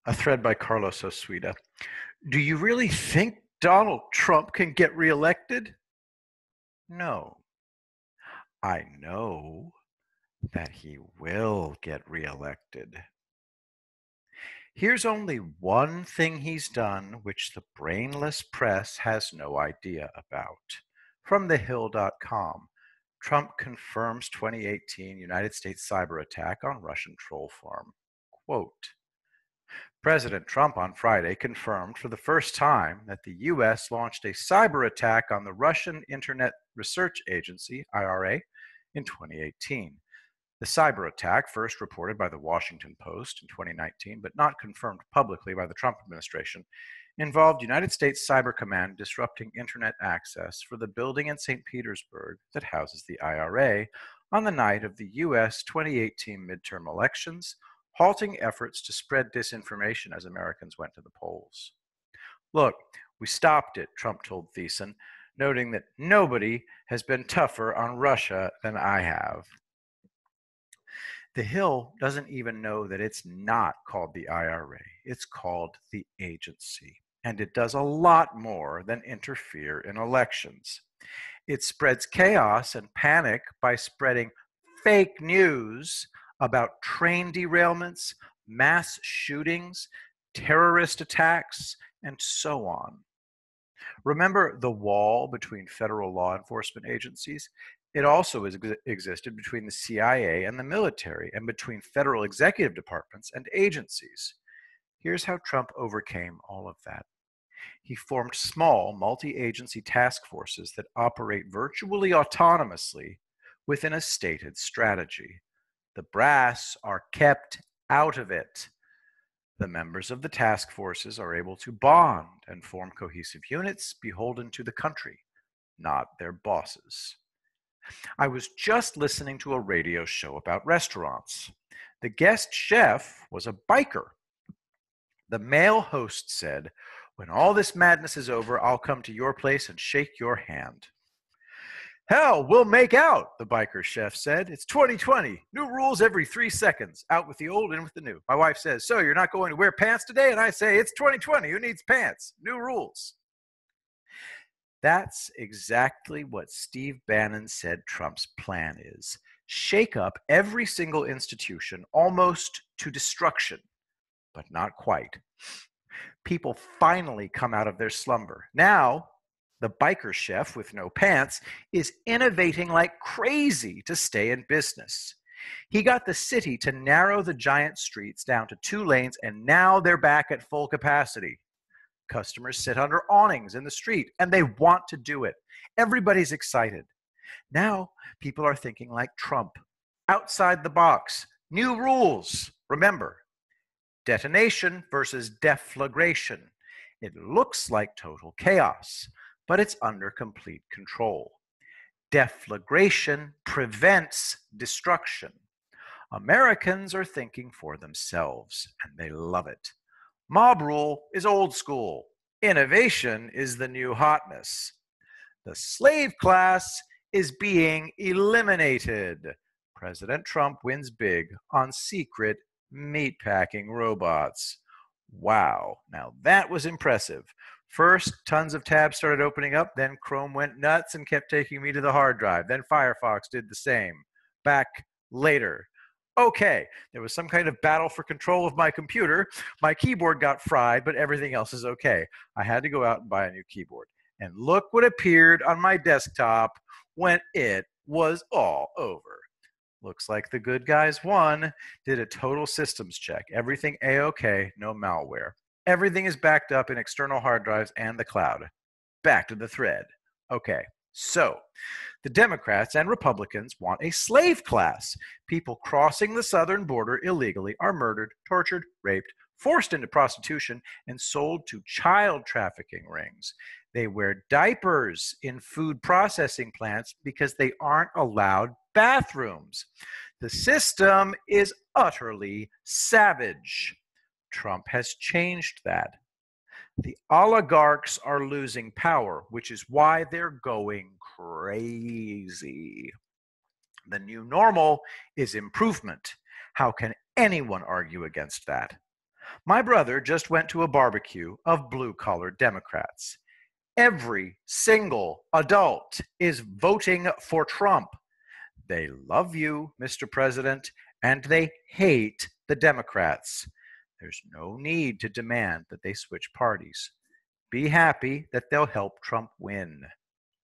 A thread by Carlos Osuida. Do you really think Donald Trump can get reelected? No. I know that he will get reelected. Here's only one thing he's done which the brainless press has no idea about. From thehill.com, Trump confirms 2018 United States cyber attack on Russian troll farm. Quote, President Trump on Friday confirmed for the first time that the U.S. launched a cyber attack on the Russian Internet Research Agency, IRA, in 2018. The cyber attack, first reported by the Washington Post in 2019, but not confirmed publicly by the Trump administration, involved United States Cyber Command disrupting Internet access for the building in St. Petersburg that houses the IRA on the night of the U.S. 2018 midterm elections, halting efforts to spread disinformation as Americans went to the polls. Look, we stopped it, Trump told Thiessen, noting that nobody has been tougher on Russia than I have. The Hill doesn't even know that it's not called the IRA. It's called the agency. And it does a lot more than interfere in elections. It spreads chaos and panic by spreading fake news about train derailments, mass shootings, terrorist attacks, and so on. Remember the wall between federal law enforcement agencies? It also existed between the CIA and the military, and between federal executive departments and agencies. Here's how Trump overcame all of that. He formed small, multi-agency task forces that operate virtually autonomously within a stated strategy. The brass are kept out of it. The members of the task forces are able to bond and form cohesive units beholden to the country, not their bosses. I was just listening to a radio show about restaurants. The guest chef was a biker. The male host said, "When all this madness is over, I'll come to your place and shake your hand." "Hell, we'll make out," the biker chef said. "It's 2020. New rules every 3 seconds. Out with the old, in with the new." My wife says, "So you're not going to wear pants today?" And I say, "It's 2020. Who needs pants? New rules." That's exactly what Steve Bannon said Trump's plan is. Shake up every single institution almost to destruction, but not quite. People finally come out of their slumber. Now, the biker chef with no pants is innovating like crazy to stay in business. He got the city to narrow the giant streets down to 2 lanes, and now they're back at full capacity. Customers sit under awnings in the street, and they want to do it. Everybody's excited. Now, people are thinking like Trump. Outside the box. New rules. Remember, detonation versus deflagration. It looks like total chaos, but it's under complete control. Deflagration prevents destruction. Americans are thinking for themselves, and they love it. Mob rule is old school. Innovation is the new hotness. The slave class is being eliminated. President Trump wins big on secret meatpacking robots. Wow, now that was impressive. First, tons of tabs started opening up, then Chrome went nuts and kept taking me to the hard drive. Then Firefox did the same. Back later. Okay, there was some kind of battle for control of my computer. My keyboard got fried, but everything else is okay. I had to go out and buy a new keyboard. And look what appeared on my desktop when it was all over. Looks like the good guys won. Did a total systems check. Everything A-OK, no malware. Everything is backed up in external hard drives and the cloud. Back to the thread. Okay, so the Democrats and Republicans want a slave class. People crossing the southern border illegally are murdered, tortured, raped, forced into prostitution, and sold to child trafficking rings. They wear diapers in food processing plants because they aren't allowed bathrooms. The system is utterly savage. Trump has changed that. The oligarchs are losing power, which is why they're going crazy. The new normal is improvement. How can anyone argue against that? My brother just went to a barbecue of blue-collar Democrats. Every single adult is voting for Trump. They love you, Mr. President, and they hate the Democrats. There's no need to demand that they switch parties. Be happy that they'll help Trump win.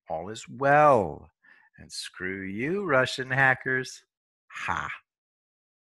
All is well. And screw you, Russian hackers. Ha.